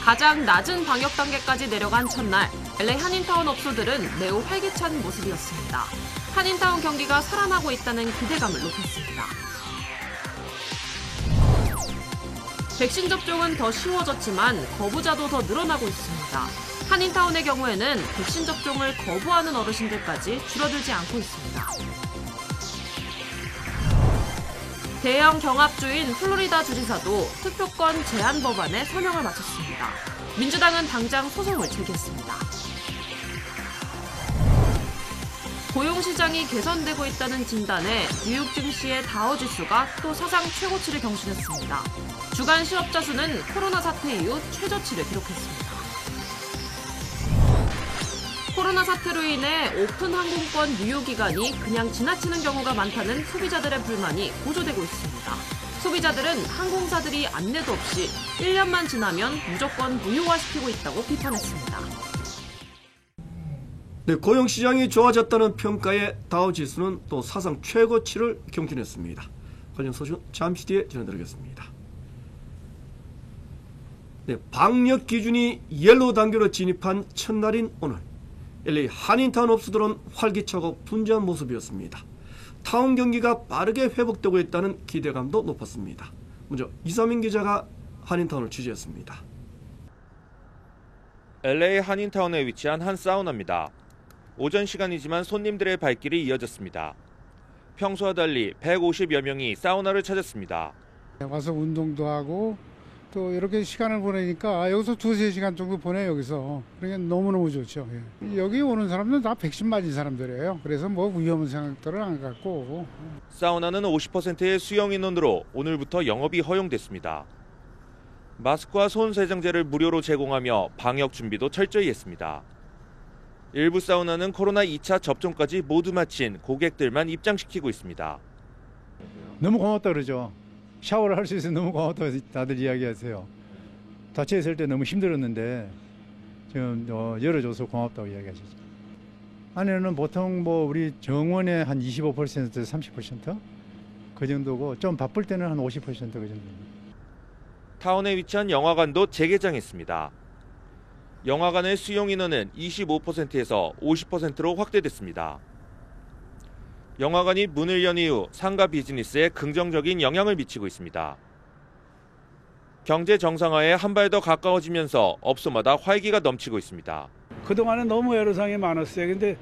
가장 낮은 방역 단계까지 내려간 첫날, LA 한인타운 업소들은 매우 활기찬 모습이었습니다. 한인타운 경기가 살아나고 있다는 기대감을 높였습니다. 백신 접종은 더 쉬워졌지만 거부자도 더 늘어나고 있습니다. 한인타운의 경우에는 백신 접종을 거부하는 어르신들까지 줄어들지 않고 있습니다. 대형 경합주인 플로리다 주지사도 투표권 제한 법안에 서명을 마쳤습니다. 민주당은 당장 소송을 제기했습니다. 고용시장이 개선되고 있다는 진단에 뉴욕 증시의 다우지수가 또 사상 최고치를 경신했습니다. 주간 실업자 수는 코로나 사태 이후 최저치를 기록했습니다. 코로나 사태로 인해 오픈 항공권 유효 기간이 그냥 지나치는 경우가 많다는 소비자들의 불만이 고조되고 있습니다. 소비자들은 항공사들이 안내도 없이 1년만 지나면 무조건 무효화시키고 있다고 비판했습니다. 네, 고용시장이 좋아졌다는 평가에 다우지수는 또 사상 최고치를 경신했습니다. 관련 소식은 잠시 뒤에 전해드리겠습니다. 네, 방역 기준이 옐로우 단계로 진입한 첫날인 오늘, LA 한인타운 업소들은 활기차고 분주한 모습이었습니다. 타운 경기가 빠르게 회복되고 있다는 기대감도 높았습니다. 먼저 이사민 기자가 한인타운을 취재했습니다. LA 한인타운에 위치한 한 사우나입니다. 오전 시간이지만 손님들의 발길이 이어졌습니다. 평소와 달리 150여 명이 사우나를 찾았습니다. 와서 운동도 하고 또 이렇게 시간을 보내니까 여기서 2-3시간 정도 보내요. 여기서. 그러니까 너무너무 좋죠. 여기 오는 사람들은 다 백신 맞은 사람들이에요. 그래서 뭐 위험한 생각들을 안 갖고. 사우나는 50%의 수용 인원으로 오늘부터 영업이 허용됐습니다. 마스크와 손 세정제를 무료로 제공하며 방역 준비도 철저히 했습니다. 일부 사우나는 코로나 2차 접종까지 모두 마친 고객들만 입장시키고 있습니다. 너무 고맙다 그러죠. 샤워를 할 수 있어서 너무 고맙다고 다들 이야기하세요. 닫혀 있을 때 너무 힘들었는데 지금 열어줘서 고맙다고 이야기하시죠. 안에는 보통 뭐 우리 정원의 한 25% 30% 그 정도고 좀 바쁠 때는 한 50% 그 정도입니다. 타운에 위치한 영화관도 재개장했습니다. 영화관의 수용 인원은 25%에서 50%로 확대됐습니다. 영화관이 문을 연 이후 상가 비즈니스에 긍정적인 영향을 미치고 있습니다. 경제 정상화에 한 발 더 가까워지면서 업소마다 활기가 넘치고 있습니다. 그동안은 너무 애로사항이 많았어요. 근데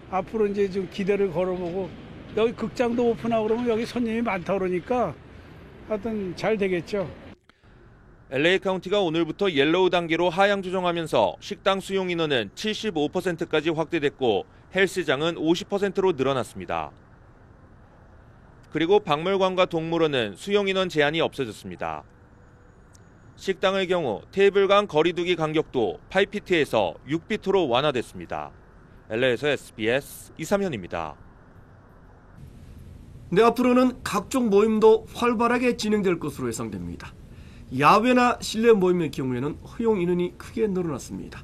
앞으로 이제 좀 기대를 걸어보고 여기 극장도 오픈하고 그러면 여기 손님이 많다 그러니까 하여튼 잘 되겠죠. LA 카운티가 오늘부터 옐로우 단계로 하향 조정하면서 식당 수용 인원은 75%까지 확대됐고 헬스장은 50%로 늘어났습니다. 그리고 박물관과 동물원은 수용 인원 제한이 없어졌습니다. 식당의 경우 테이블 간 거리두기 간격도 8피트에서 6피트로 완화됐습니다. LA에서 SBS 이삼현입니다. 네, 앞으로는 각종 모임도 활발하게 진행될 것으로 예상됩니다. 야외나 실내 모임의 경우에는 허용 인원이 크게 늘어났습니다.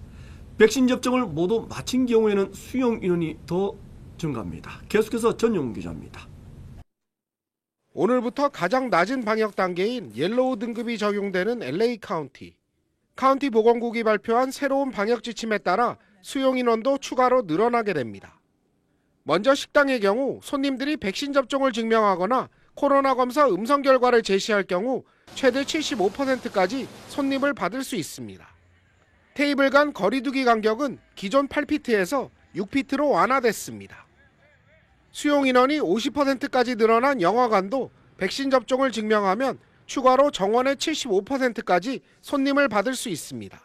백신 접종을 모두 마친 경우에는 수용 인원이 더 증가합니다. 계속해서 전용 기자입니다. 오늘부터 가장 낮은 방역 단계인 옐로우 등급이 적용되는 LA 카운티. 카운티 보건국이 발표한 새로운 방역 지침에 따라 수용 인원도 추가로 늘어나게 됩니다. 먼저 식당의 경우 손님들이 백신 접종을 증명하거나 코로나 검사 음성 결과를 제시할 경우 최대 75%까지 손님을 받을 수 있습니다. 테이블 간 거리두기 간격은 기존 8피트에서 6피트로 완화됐습니다. 수용 인원이 50%까지 늘어난 영화관도 백신 접종을 증명하면 추가로 정원의 75%까지 손님을 받을 수 있습니다.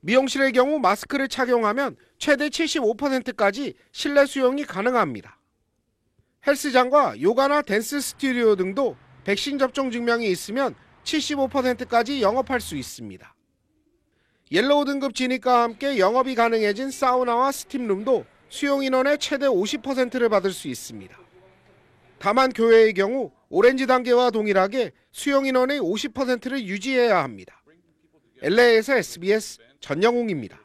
미용실의 경우 마스크를 착용하면 최대 75%까지 실내 수용이 가능합니다. 헬스장과 요가나 댄스 스튜디오 등도 백신 접종 증명이 있으면 75%까지 영업할 수 있습니다. 옐로우 등급 진입과 함께 영업이 가능해진 사우나와 스팀룸도 수용 인원의 최대 50%를 받을 수 있습니다. 다만 교회의 경우 오렌지 단계와 동일하게 수용 인원의 50%를 유지해야 합니다. LA에서 SBS 전영웅입니다.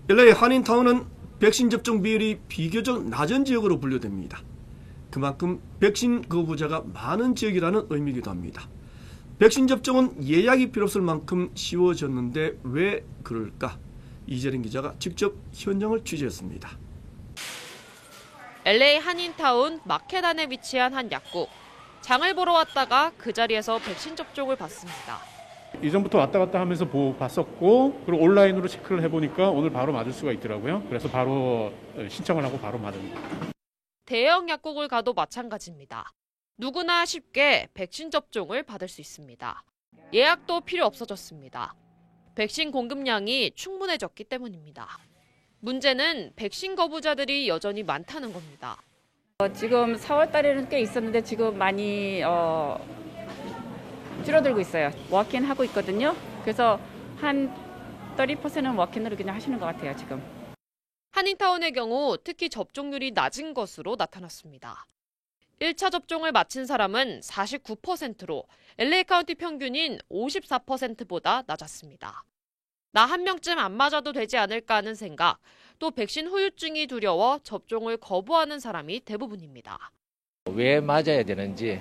LA 한인타운은 백신 접종 비율이 비교적 낮은 지역으로 분류됩니다. 그만큼 백신 거부자가 많은 지역이라는 의미이기도 합니다. 백신 접종은 예약이 필요 없을 만큼 쉬워졌는데 왜 그럴까? 이재린 기자가 직접 현장을 취재했습니다. LA 한인타운 마켓 안에 위치한 한 약국. 장을 보러 왔다가 그 자리에서 백신 접종을 받습니다. 이전부터 왔다 갔다 하면서 봤었고, 그리고 온라인으로 체크를 해보니까 오늘 바로 맞을 수가 있더라고요. 그래서 바로 신청을 하고 바로 맞은 거예요. 대형 약국을 가도 마찬가지입니다. 누구나 쉽게 백신 접종을 받을 수 있습니다. 예약도 필요 없어졌습니다. 백신 공급량이 충분해졌기 때문입니다. 문제는 백신 거부자들이 여전히 많다는 겁니다. 지금 4월 달에는 꽤 있었는데 지금 많이 줄어들고 있어요. 워킹 하고 있거든요. 그래서 한 30%는 워킹으로 그냥 하시는 것 같아요, 지금. 한인타운의 경우 특히 접종률이 낮은 것으로 나타났습니다. 1차 접종을 마친 사람은 49%로 LA 카운티 평균인 54%보다 낮았습니다. 나 한 명쯤 안 맞아도 되지 않을까 하는 생각, 또 백신 후유증이 두려워 접종을 거부하는 사람이 대부분입니다. 왜 맞아야 되는지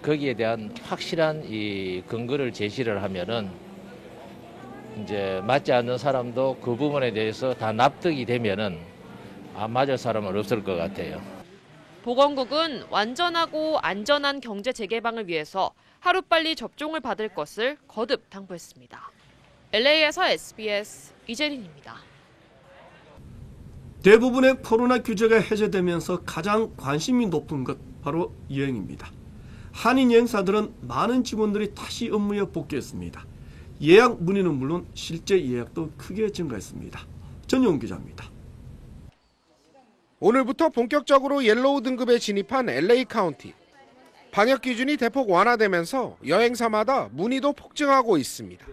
거기에 대한 확실한 이 근거를 제시를 하면은 이제 맞지 않는 사람도 그 부분에 대해서 다 납득이 되면은 안 맞을 사람은 없을 것 같아요. 보건국은 완전하고 안전한 경제 재개방을 위해서 하루빨리 접종을 받을 것을 거듭 당부했습니다. LA에서 SBS 이재린입니다. 대부분의 코로나 규제가 해제되면서 가장 관심이 높은 것 바로 여행입니다. 한인 여행사들은 많은 직원들이 다시 업무에 복귀했습니다. 예약 문의는 물론 실제 예약도 크게 증가했습니다. 전용 기자입니다. 오늘부터 본격적으로 옐로우 등급에 진입한 LA 카운티. 방역 기준이 대폭 완화되면서 여행사마다 문의도 폭증하고 있습니다.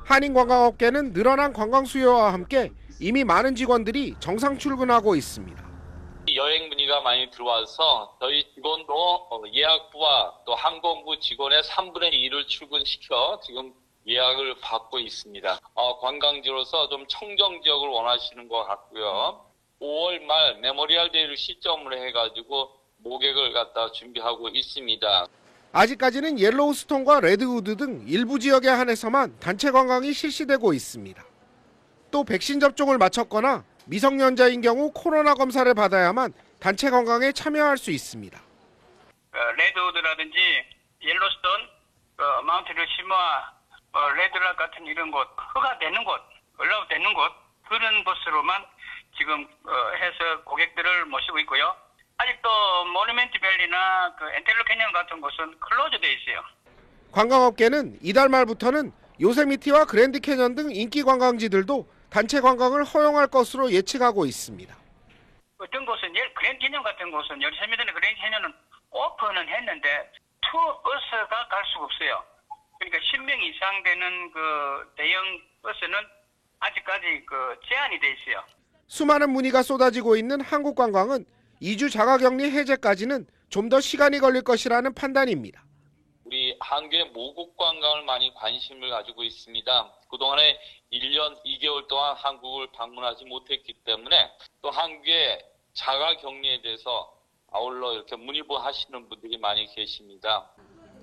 한인 관광업계는 늘어난 관광 수요와 함께 이미 많은 직원들이 정상 출근하고 있습니다. 여행 문의가 많이 들어와서 저희 직원도 예약부와 또 항공부 직원의 3분의 1을 출근시켜 지금 예약을 받고 있습니다. 관광지로서 좀 청정 지역을 원하시는 것 같고요. 5월 말 메모리얼 데이를 시점으로 해가지고 모객을 갖다 준비하고 있습니다. 아직까지는 옐로우스톤과 레드우드 등 일부 지역에 한해서만 단체 관광이 실시되고 있습니다. 또 백신 접종을 마쳤거나 미성년자인 경우 코로나 검사를 받아야만 단체 관광에 참여할 수 있습니다. 레드우드라든지 옐로스톤, 마운트 루시모아, 레드락 같은 이런 곳, 허가되는 곳, 얼라우 되는 곳, 그런 곳으로만 지금 해서 고객들을 모시고 있고요. 아직도 모뉴멘트 밸리나 엔텔로 캐년 같은 곳은 클로즈돼 있어요. 관광업계는 이달 말부터는 요세미티와 그랜드 캐년 등 인기 관광지들도 단체 관광을 허용할 것으로 예측하고 있습니다. 어떤 곳은 그랜드 캐년 같은 곳은 요세미티나 그랜드 캐년은 오픈은 했는데 투어버스가 갈 수가 없어요. 그러니까 10명 이상 되는 대형 버스는 아직까지 제한이 돼 있어요. 수많은 문의가 쏟아지고 있는 한국 관광은 2주 자가격리 해제까지는 좀 더 시간이 걸릴 것이라는 판단입니다. 우리 한국의 모국 관광을 많이 관심을 가지고 있습니다. 그동안에 1년 2개월 동안 한국을 방문하지 못했기 때문에 또 한국의 자가격리에 대해서 아울러 이렇게 문의하시는 분들이 많이 계십니다.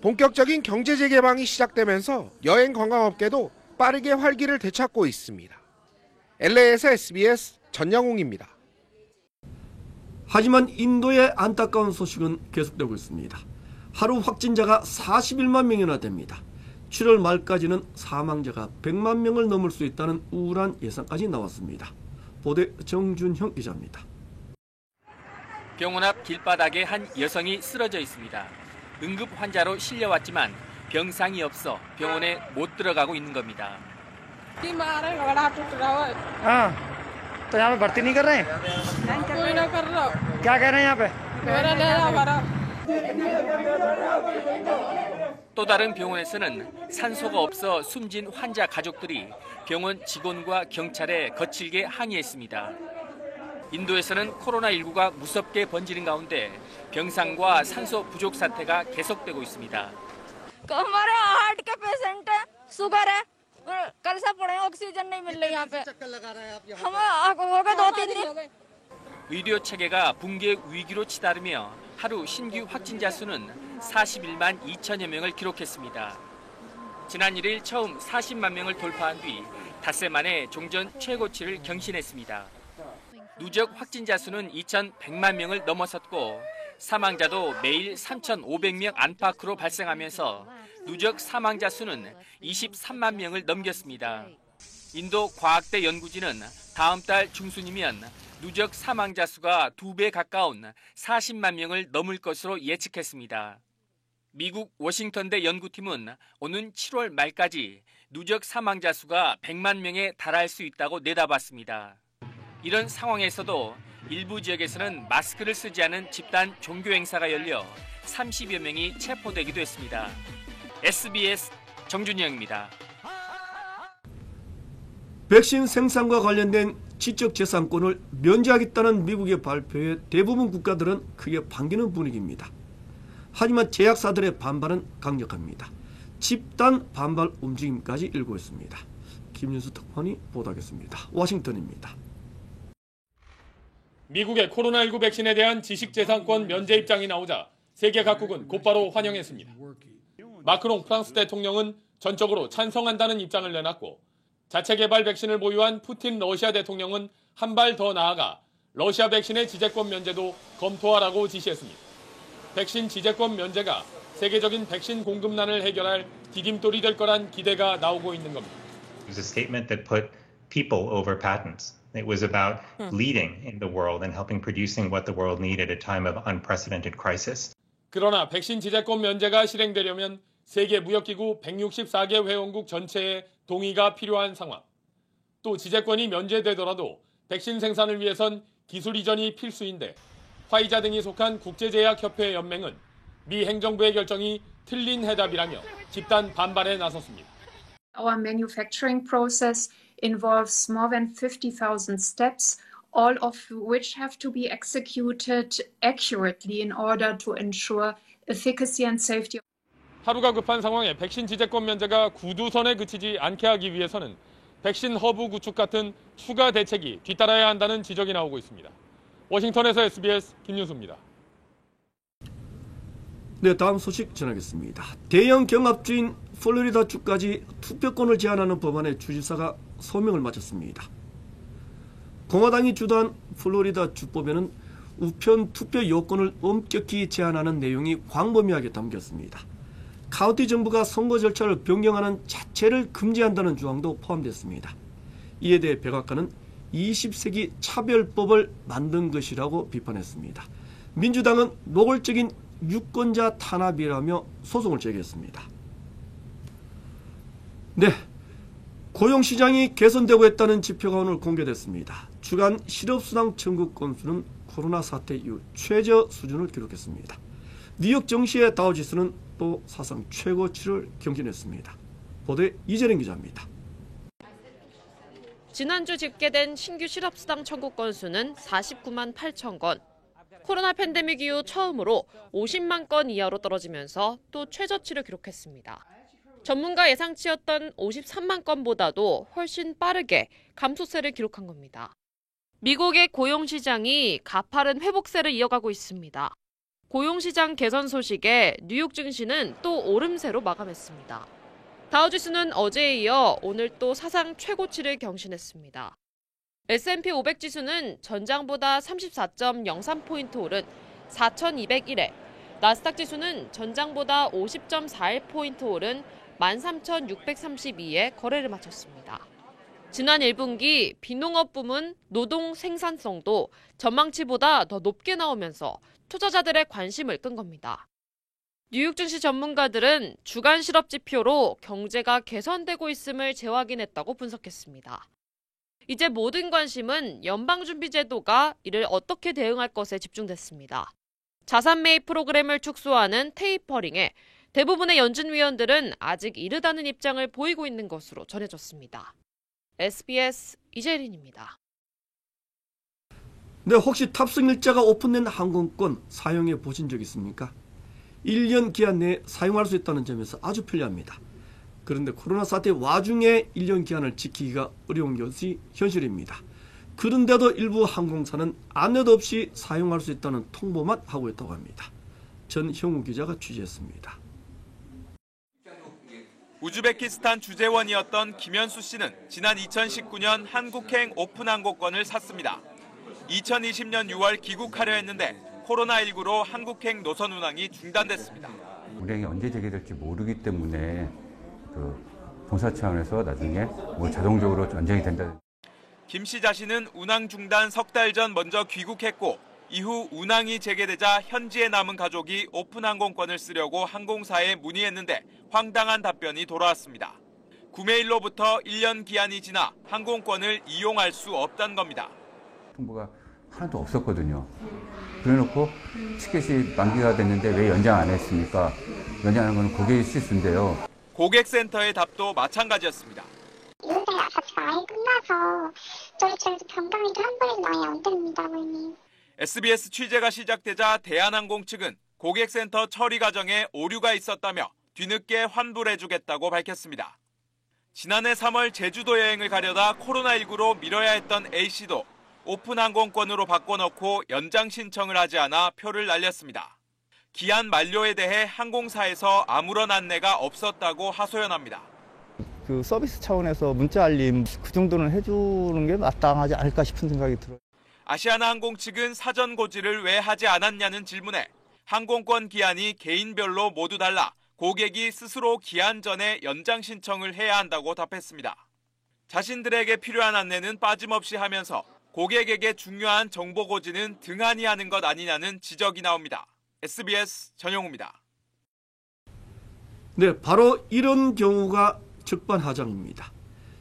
본격적인 경제 재개방이 시작되면서 여행 관광업계도 빠르게 활기를 되찾고 있습니다. LA에서 SBS 전영웅입니다. 하지만 인도의 안타까운 소식은 계속되고 있습니다. 하루 확진자가 41만 명이나 됩니다. 7월 말까지는 사망자가 100만 명을 넘을 수 있다는 우울한 예상까지 나왔습니다. 보도 정준형 기자입니다. 병원 앞 길바닥에 한 여성이 쓰러져 있습니다. 응급 환자로 실려왔지만 병상이 없어 병원에 못 들어가고 있는 겁니다. तो यहाँ पे भर्ती नहीं कर रहे हैं? कोई ना कर रहा। क्या कह रहे हैं यहाँ पे? मेरा लेना हमारा। 또 다른 병원에서는 산소가 없어 숨진 환자 가족들이 병원 직원과 경찰에 거칠게 항의했습니다. 인도에서는 코로나19가 무섭게 번지는 가운데 병상과 산소 부족 사태가 계속되고 있습니다. हमारे हार्ट के पेशेंट है, शुगर है, कल से पड़े ऑक्सीजन नहीं मिल रही यहाँ पे। हमें हो गए 2-3 दिन। 의료 체계가 붕괴 위기로 치달으며 하루 신규 확진자 수는 41만 2천여 명을 기록했습니다. 지난 1일 처음 40만 명을 돌파한 뒤 닷새 만에 종전 최고치를 경신했습니다. 누적 확진자 수는 2,100만 명을 넘어섰고 사망자도 매일 3,500명 안팎으로 발생하면서 누적 사망자 수는 23만 명을 넘겼습니다. 인도 과학대 연구진은 다음 달 중순이면 누적 사망자 수가 2배 가까운 40만 명을 넘을 것으로 예측했습니다. 미국 워싱턴대 연구팀은 오는 7월 말까지 누적 사망자 수가 100만 명에 달할 수 있다고 내다봤습니다. 이런 상황에서도 일부 지역에서는 마스크를 쓰지 않은 집단 종교 행사가 열려 30여 명이 체포되기도 했습니다. SBS 정준영입니다. 백신 생산과 관련된 지적재산권을 면제하겠다는 미국의 발표에 대부분 국가들은 크게 반기는 분위기입니다. 하지만 제약사들의 반발은 강력합니다. 집단 반발 움직임까지 일고 있습니다. 김윤수 특파원이 보도하겠습니다. 워싱턴입니다. 미국의 코로나19 백신에 대한 지식재산권 면제 입장이 나오자 세계 각국은 곧바로 환영했습니다. 마크롱 프랑스 대통령은 전적으로 찬성한다는 입장을 내놨고 자체 개발 백신을 보유한 푸틴 러시아 대통령은 한 발 더 나아가 러시아 백신의 지재권 면제도 검토하라고 지시했습니다. 백신 지재권 면제가 세계적인 백신 공급난을 해결할 디딤돌이 될 거란 기대가 나오고 있는 겁니다. It was a statement that put people over patents. It was about leading in the world and helping producing what the world needed at a time of unprecedented crisis. 그러나 백신 지재권 면제가 실행되려면 세계 무역기구 164개 회원국 전체의 동의가 필요한 상황. 또 지재권이 면제되더라도 백신 생산을 위해선 기술 이전이 필수인데 화이자 등이 속한 국제제약협회 연맹은 미 행정부의 결정이 틀린 해답이라며 집단 반발에 나섰습니다. Our manufacturing process involves more than 50,000 steps, all of which have to be executed accurately in order to ensure efficacy and safety. 하루가 급한 상황에 백신 지재권 면제가 구두선에 그치지 않게 하기 위해서는 백신 허브 구축 같은 추가 대책이 뒤따라야 한다는 지적이 나오고 있습니다. 워싱턴에서 SBS 김윤수입니다. 네, 다음 소식 전하겠습니다. 대형 경합주인 플로리다주까지 투표권을 제한하는 법안의 주지사가 소명을 마쳤습니다. 공화당이 주도한 플로리다 주법에는 우편 투표 요건을 엄격히 제한하는 내용이 광범위하게 담겼습니다. 카운티 정부가 선거 절차를 변경하는 자체를 금지한다는 조항도 포함됐습니다. 이에 대해 백악관은 20세기 차별법을 만든 것이라고 비판했습니다. 민주당은 노골적인 유권자 탄압이라며 소송을 제기했습니다. 네, 고용시장이 개선되고 있다는 지표가 오늘 공개됐습니다. 주간 실업수당 청구 건수는 코로나 사태 이후 최저 수준을 기록했습니다. 뉴욕 증시의 다우지수는 또 사상 최고치를 경신했습니다. 보도에 이재령 기자입니다. 지난주 집계된 신규 실업수당 청구 건수는 49만 8천 건. 코로나 팬데믹 이후 처음으로 50만 건 이하로 떨어지면서 또 최저치를 기록했습니다. 전문가 예상치였던 53만 건보다도 훨씬 빠르게 감소세를 기록한 겁니다. 미국의 고용시장이 가파른 회복세를 이어가고 있습니다. 고용시장 개선 소식에 뉴욕 증시는 또 오름세로 마감했습니다. 다우지수는 어제에 이어 오늘 또 사상 최고치를 경신했습니다. S&P 500 지수는 전장보다 34.03포인트 오른 4,201에, 나스닥 지수는 전장보다 50.41포인트 오른 13,632에 거래를 마쳤습니다. 지난 1분기 비농업 부문 노동 생산성도 전망치보다 더 높게 나오면서 투자자들의 관심을 끈 겁니다. 뉴욕 증시 전문가들은 주간 실업 지표로 경제가 개선되고 있음을 재확인했다고 분석했습니다. 이제 모든 관심은 연방준비제도가 이를 어떻게 대응할 것에 집중됐습니다. 자산 매입 프로그램을 축소하는 테이퍼링에 대부분의 연준위원들은 아직 이르다는 입장을 보이고 있는 것으로 전해졌습니다. SBS 이재린입니다. 네, 혹시 탑승 일자가 오픈된 항공권 사용해 보신 적 있습니까? 1년 기한 내에 사용할 수 있다는 점에서 아주 편리합니다. 그런데 코로나 사태 와중에 1년 기한을 지키기가 어려운 것이 현실입니다. 그런데도 일부 항공사는 안내도 없이 사용할 수 있다는 통보만 하고 있다고 합니다. 전형우 기자가 취재했습니다. 우즈베키스탄 주재원이었던 김현수 씨는 지난 2019년 한국행 오픈항공권을 샀습니다. 2020년 6월 귀국하려 했는데 코로나19로 한국행 노선 운항이 중단됐습니다. 운행이 언제 재개될지 모르기 때문에 본사 차원에서 나중에 자동적으로 연장이 된다. 김 씨 자신은 운항 중단 석 달 전 먼저 귀국했고 이후 운항이 재개되자 현지에 남은 가족이 오픈항공권을 쓰려고 항공사에 문의했는데 황당한 답변이 돌아왔습니다. 구매일로부터 1년 기한이 지나 항공권을 이용할 수 없다는 겁니다. 통보가 하나도 없었거든요. 그래놓고 티켓이 만기가 됐는데 왜 연장 안 했습니까? 연장하는 건 고객의 실수인데요. 고객센터의 답도 마찬가지였습니다. 이혼이 아직 아예 끝나서 저희 변경일도 한 번에 나야 안 됩니다, 어머님. SBS 취재가 시작되자 대한항공 측은 고객센터 처리 과정에 오류가 있었다며 뒤늦게 환불해 주겠다고 밝혔습니다. 지난해 3월 제주도 여행을 가려다 코로나19로 미뤄야 했던 A씨도 오픈항공권으로 바꿔놓고 연장 신청을 하지 않아 표를 날렸습니다. 기한 만료에 대해 항공사에서 아무런 안내가 없었다고 하소연합니다. 서비스 차원에서 문자 알림 그 정도는 해주는 게 마땅하지 않을까 싶은 생각이 들어요. 아시아나항공 측은 사전 고지를 왜 하지 않았냐는 질문에 항공권 기한이 개인별로 모두 달라 고객이 스스로 기한 전에 연장 신청을 해야 한다고 답했습니다. 자신들에게 필요한 안내는 빠짐없이 하면서 고객에게 중요한 정보 고지는 등한히 하는 것 아니냐는 지적이 나옵니다. SBS 전용우입니다. 네, 바로 이런 경우가 적반하장입니다.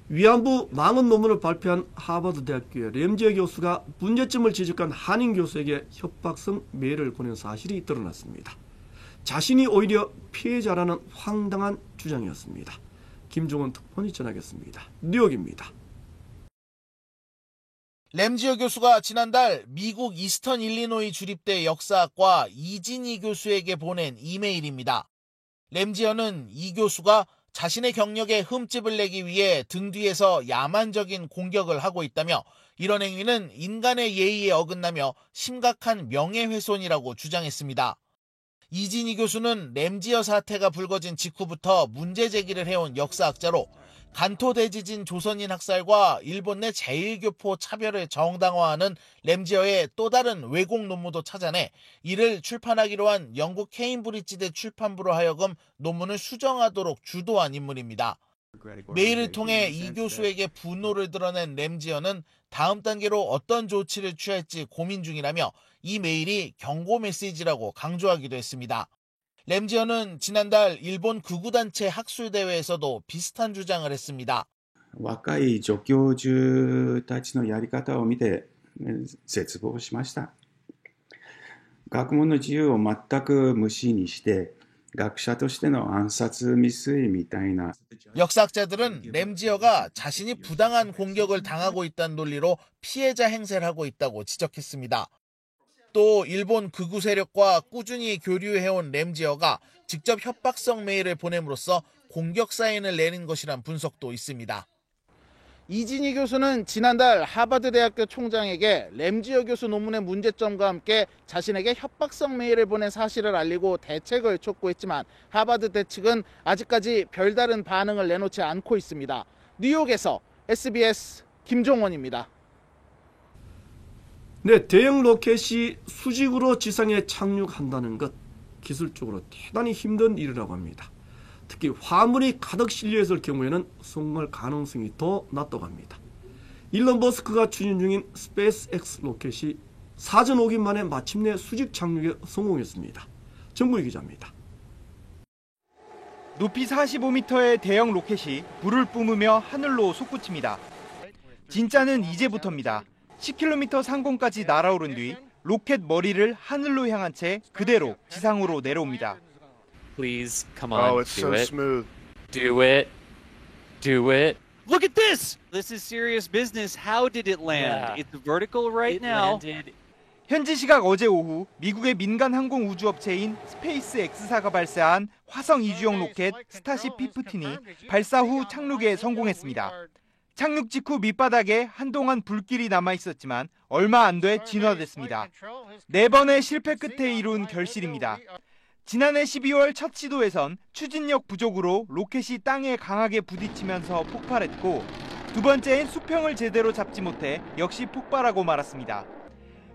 위안부 망언 논문을 발표한 하버드 대학교의 램지어 교수가 문제점을 지적한 한인 교수에게 협박성 메일을 보낸 사실이 드러났습니다. 자신이 오히려 피해자라는 황당한 주장이었습니다. 김종원 특파원이 전하겠습니다. 뉴욕입니다. 램지어 교수가 지난달 미국 이스턴 일리노이 주립대 역사학과 이진희 교수에게 보낸 이메일입니다. 램지어는 이 교수가 자신의 경력에 흠집을 내기 위해 등 뒤에서 야만적인 공격을 하고 있다며 이런 행위는 인간의 예의에 어긋나며 심각한 명예훼손이라고 주장했습니다. 이진희 교수는 램지어 사태가 불거진 직후부터 문제 제기를 해온 역사학자로 간토 대지진 조선인 학살과 일본 내 제1교포 차별을 정당화하는 램지어의 또 다른 왜곡 논문도 찾아내 이를 출판하기로 한 영국 케임브리지대 출판부로 하여금 논문을 수정하도록 주도한 인물입니다. 메일을 통해 이 교수에게 분노를 드러낸 램지어는 다음 단계로 어떤 조치를 취할지 고민 중이라며 이 메일이 경고 메시지라고 강조하기도 했습니다. 램지어는 지난달 일본 극우단체 학술대회에서도 비슷한 주장을 했습니다. 若い助教授たちのやり方を見て絶望しました。学問の自由を全く無視にして学者としての暗殺未遂みたいな 역사학자들은 램지어가 자신이 부당한 공격을 당하고 있다는 논리로 피해자 행세를 하고 있다고 지적했습니다. 또 일본 극우 세력과 꾸준히 교류해온 램지어가 직접 협박성 메일을 보냄으로써 공격 사인을 내린 것이란 분석도 있습니다. 이진희 교수는 지난달 하버드 대학교 총장에게 램지어 교수 논문의 문제점과 함께 자신에게 협박성 메일을 보낸 사실을 알리고 대책을 촉구했지만 하버드대 측은 아직까지 별다른 반응을 내놓지 않고 있습니다. 뉴욕에서 SBS 김종원입니다. 네, 대형 로켓이 수직으로 지상에 착륙한다는 것 기술적으로 대단히 힘든 일이라고 합니다. 특히 화물이 가득 실려있을 경우에는 성공할 가능성이 더 낮다고 합니다. 일론 머스크가 추진 중인 스페이스X 로켓이 사전 5기 만에 마침내 수직 착륙에 성공했습니다. 정구희 기자입니다. 높이 45m의 대형 로켓이 불을 뿜으며 하늘로 솟구칩니다. 진짜는 이제부터입니다. 10km 상공까지 날아오른 뒤 로켓 머리를 하늘로 향한 채 그대로 지상으로 내려옵니다. Please, come on, oh, it's do so it. Smooth. Do it. Do it. Look at this! This is serious business. How did it land? Yeah. It's vertical right now. Landed. 현지 시각 어제 오후 미국의 민간 항공 우주업체인 스페이스X사가 발사한 화성 이주용 로켓 스타쉽 15이 발사 후 착륙에 성공했습니다. 착륙 직후 밑바닥에 한동안 불길이 남아있었지만 얼마 안 돼 진화됐습니다. 4번의 실패 끝에 이룬 결실입니다. 지난해 12월 첫 시도에선 추진력 부족으로 로켓이 땅에 강하게 부딪히면서 폭발했고 두 번째엔 수평을 제대로 잡지 못해 역시 폭발하고 말았습니다.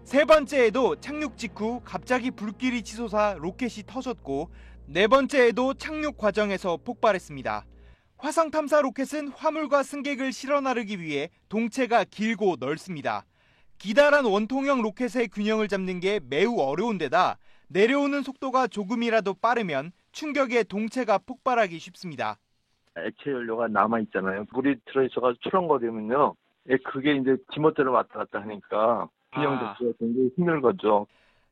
세 번째에도 착륙 직후 갑자기 불길이 치솟아 로켓이 터졌고 네 번째에도 착륙 과정에서 폭발했습니다. 화성 탐사 로켓은 화물과 승객을 실어 나르기 위해 동체가 길고 넓습니다. 기다란 원통형 로켓의 균형을 잡는 게 매우 어려운 데다 내려오는 속도가 조금이라도 빠르면 충격에 동체가 폭발하기 쉽습니다. 액체 연료가 남아있잖아요. 물이 들어있어가지고 출렁거리면요. 그게 이제 지멋대로 왔다 갔다 하니까 균형 잡기가 굉장히 힘든 거죠.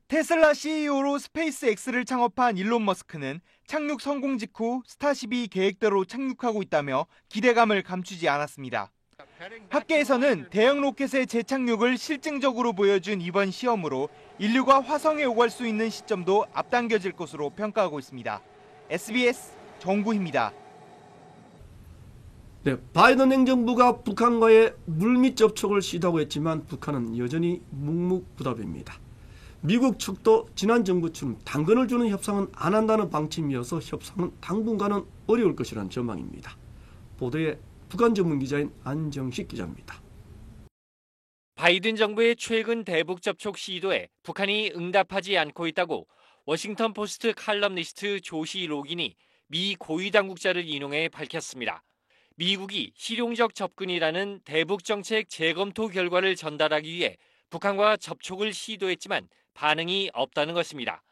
테슬라 CEO로 스페이스X를 창업한 일론 머스크는 착륙 성공 직후 스타쉽이 계획대로 착륙하고 있다며 기대감을 감추지 않았습니다. 학계에서는 대형 로켓의 재착륙을 실증적으로 보여준 이번 시험으로 인류가 화성에 오갈 수 있는 시점도 앞당겨질 것으로 평가하고 있습니다. SBS 정구희입니다. 네, 바이든 행정부가 북한과의 물밑 접촉을 시도하고 했지만 북한은 여전히 묵묵부답입니다. 미국 측도 지난 정부처럼 당근을 주는 협상은 안 한다는 방침이어서 협상은 당분간은 어려울 것이라는 전망입니다. 보도에 북한 전문 기자인 안정식 기자입니다. 바이든 정부의 최근 대북 접촉 시도에 북한이 응답하지 않고 있다고 워싱턴 포스트 칼럼니스트 조시 로긴이 미 고위 당국자를 인용해 밝혔습니다. 미국이 실용적 접근이라는 대북 정책 재검토 결과를 전달하기 위해 북한과 접촉을 시도했지만 반응이 없다는 것입니다.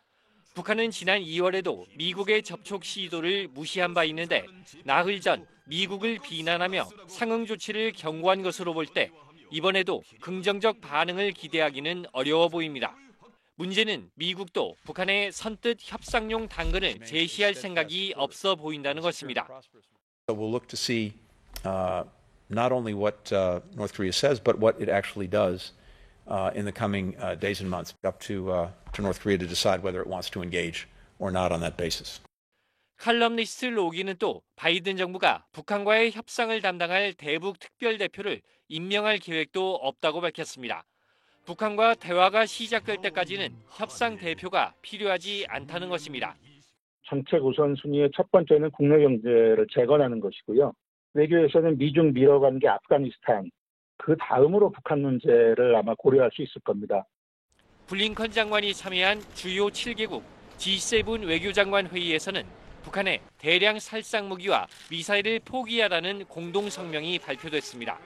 북한은 지난 2월에도 미국의 접촉 시도를 무시한 바 있는데 나흘 전 미국을 비난하며 상응 조치를 경고한 것으로 볼 때 이번에도 긍정적 반응을 기대하기는 어려워 보입니다. 문제는 미국도 북한의 선뜻 협상용 당근을 제시할 생각이 없어 보인다는 것입니다. We'll look to see not only what North Korea says, but what it actually does in the coming days and months. Up to North Korea to decide whether it wants to engage or not on that basis. 칼럼니스트 로기는 또 바이든 정부가 북한과의 협상을 담당할 대북 특별대표를 임명할 계획도 없다고 밝혔습니다. 북한과 대화가 시작될 때까지는 협상 대표가 필요하지 않다는 것입니다. 정책 우선순위의 첫 번째는 국내 경제를 재건하는 것이고요. 외교에서는 미중 미러 관계 아프가니스탄, 그 다음으로 북한 문제를 아마 고려할 수 있을 겁니다. 블링컨 장관이 참여한 주요 7개국 G7 외교장관 회의에서는 북한의 대량 살상 무기와 미사일을 포기하라는 공동 성명이 발표됐습니다.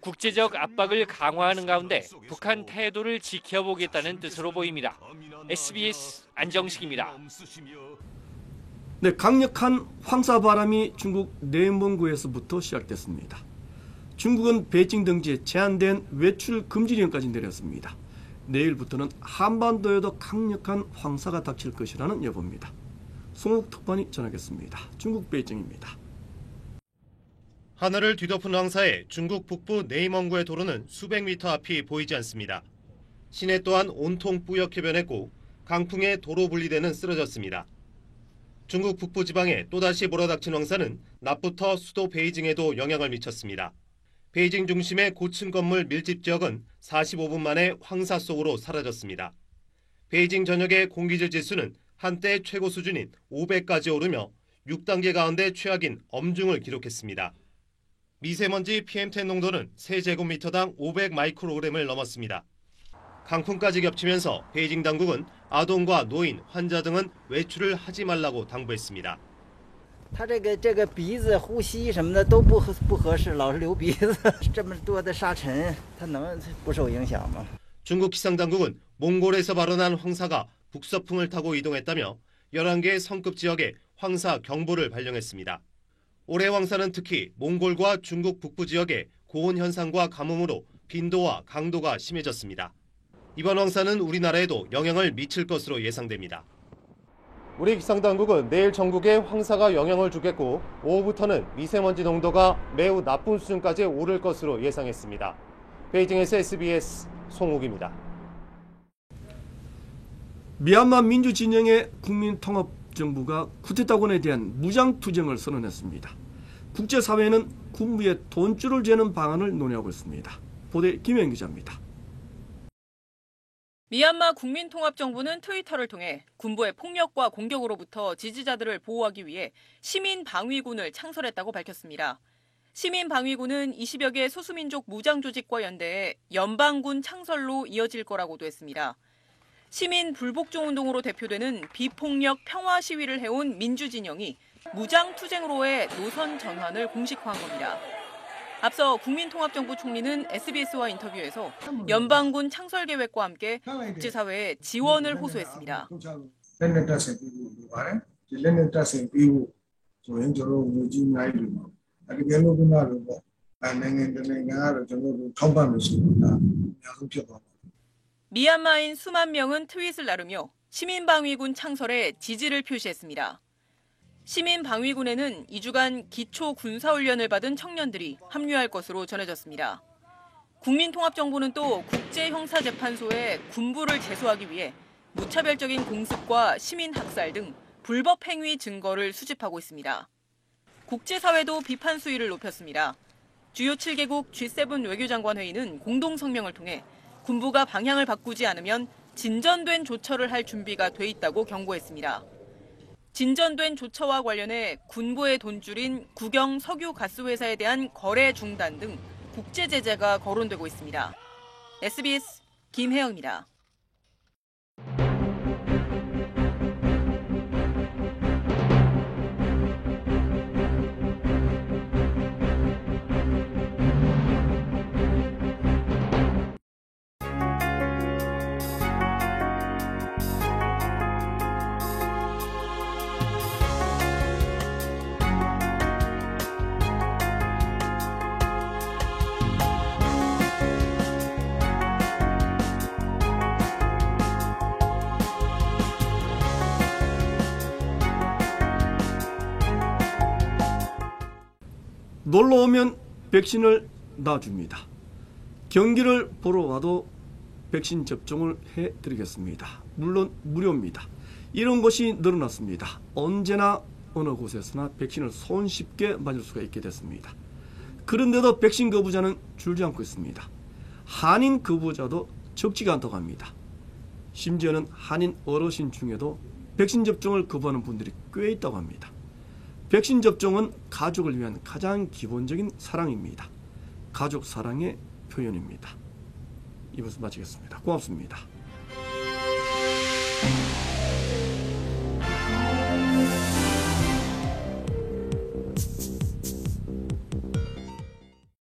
국제적 압박을 강화하는 가운데 북한 태도를 지켜보겠다는 뜻으로 보입니다. SBS 안정식입니다. 네, 강력한 황사바람이 중국 내몽구에서부터 시작됐습니다. 중국은 베이징 등지에 제한된 외출 금지령까지 내렸습니다. 내일부터는 한반도에도 강력한 황사가 닥칠 것이라는 예보입니다. 송욱 특파원이 전하겠습니다. 중국 베이징입니다. 하늘을 뒤덮은 황사에 중국 북부 네이멍구의 도로는 수백 미터 앞이 보이지 않습니다. 시내 또한 온통 뿌옇게 변했고 강풍에 도로 분리대는 쓰러졌습니다. 중국 북부 지방에 또다시 몰아닥친 황사는 낮부터 수도 베이징에도 영향을 미쳤습니다. 베이징 중심의 고층 건물 밀집 지역은 45분 만에 황사 속으로 사라졌습니다. 베이징 전역의 공기질 지수는 한때 최고 수준인 500까지 오르며 6단계 가운데 최악인 엄중을 기록했습니다. 미세먼지 PM10 농도는 세제곱미터당 500 마이크로그램을 넘었습니다. 강풍까지 겹치면서 베이징 당국은 아동과 노인, 환자 등은 외출을 하지 말라고 당부했습니다. 他这个鼻子呼吸什么的都不合适，老是流鼻子，这么多的沙尘，它能不受影响吗？ 중국 기상당국은 몽골에서 발원한 황사가 북서풍을 타고 이동했다며 11개 성급 지역에 황사 경보를 발령했습니다. 올해 황사는 특히 몽골과 중국 북부 지역의 고온 현상과 가뭄으로 빈도와 강도가 심해졌습니다. 이번 황사는 우리나라에도 영향을 미칠 것으로 예상됩니다. 우리 기상당국은 내일 전국에 황사가 영향을 주겠고 오후부터는 미세먼지 농도가 매우 나쁜 수준까지 오를 것으로 예상했습니다. 베이징에서 SBS 송욱입니다. 미얀마 민주진영의 국민통합정부가 쿠데타군에 대한 무장투쟁을 선언했습니다. 국제사회는 군부에 돈줄을 재는 방안을 논의하고 있습니다. 보도에 김현 기자입니다. 미얀마 국민통합정부는 트위터를 통해 군부의 폭력과 공격으로부터 지지자들을 보호하기 위해 시민방위군을 창설했다고 밝혔습니다. 시민방위군은 20여 개 소수민족 무장조직과 연대해 연방군 창설로 이어질 거라고도 했습니다. 시민 불복종운동으로 대표되는 비폭력 평화 시위를 해온 민주진영이 무장투쟁으로의 노선 전환을 공식화한 겁니다. 앞서 국민통합정부 총리는 SBS와 인터뷰에서 연방군 창설 계획과 함께 국제사회에 지원을 호소했습니다. 미얀마인 수만 명은 트윗을 나르며 시민방위군 창설에 지지를 표시했습니다. 시민방위군에는 2주간 기초 군사훈련을 받은 청년들이 합류할 것으로 전해졌습니다. 국민통합정부는 또 국제형사재판소에 군부를 제소하기 위해 무차별적인 공습과 시민학살 등 불법 행위 증거를 수집하고 있습니다. 국제사회도 비판 수위를 높였습니다. 주요 7개국 G7 외교장관 회의는 공동성명을 통해 군부가 방향을 바꾸지 않으면 진전된 조처를 할 준비가 돼 있다고 경고했습니다. 진전된 조처와 관련해 군부의 돈줄인 국영 석유가스회사에 대한 거래 중단 등 국제 제재가 거론되고 있습니다. SBS 김혜영입니다. 놀러 오면 백신을 놔줍니다. 경기를 보러 와도 백신 접종을 해드리겠습니다. 물론 무료입니다. 이런 것이 늘어났습니다. 언제나 어느 곳에서나 백신을 손쉽게 맞을 수가 있게 됐습니다. 그런데도 백신 거부자는 줄지 않고 있습니다. 한인 거부자도 적지가 않다고 합니다. 심지어는 한인 어르신 중에도 백신 접종을 거부하는 분들이 꽤 있다고 합니다. 백신 접종은 가족을 위한 가장 기본적인 사랑입니다. 가족 사랑의 표현입니다. 이것을 마치겠습니다. 고맙습니다.